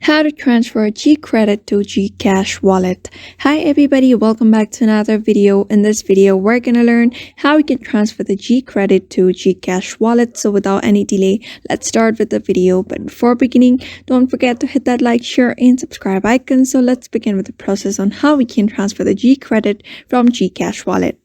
How to transfer Gcredit to Gcash wallet. Hi everybody, welcome back to another video. In this video, we're gonna learn how we can transfer the Gcredit to Gcash wallet. So without any delay, let's start with the video. But before beginning, don't forget to hit that like, share, and subscribe icon. So let's begin with the process on how we can transfer the Gcredit from Gcash wallet.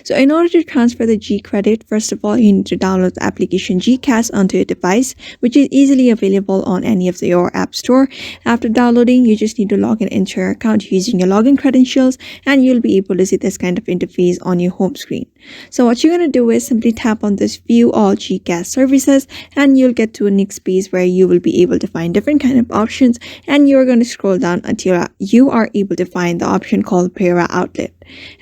So in order to transfer the Gcredit, first of all, you need to download the application Gcash onto your device, which is easily available on any of your app store. After downloading, you just need to log in into your account using your login credentials, and you'll be able to see this kind of interface on your home screen. So what you're going to do is simply tap on this view all Gcash services, and you'll get to a next page where you will be able to find different kind of options, and you're going to scroll down until you are able to find the option called Para Outlet.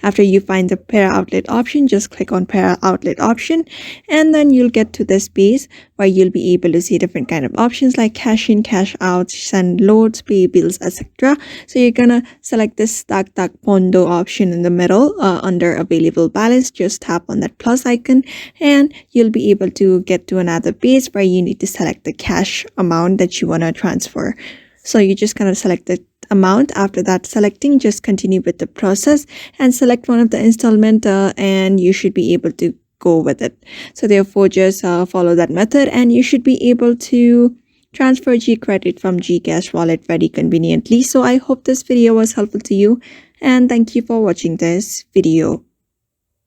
After you find the Para Outlet option, just click on Para Outlet option, and then you'll get to this page where you'll be able to see different kind of options like cash in, cash out, send loads, pay bills, etc. So you're gonna select this Tak Pondo option in the middle under available balance. Just tap on that plus icon, and you'll be able to get to another page where you need to select the cash amount that you want to transfer. So you just gonna select the amount. After that, selecting, just continue with the process and select one of the installment, and you should be able to go with it. So therefore, just follow that method, and you should be able to transfer Gcredit from Gcash wallet very conveniently. So I hope this video was helpful to you, and thank you for watching this video.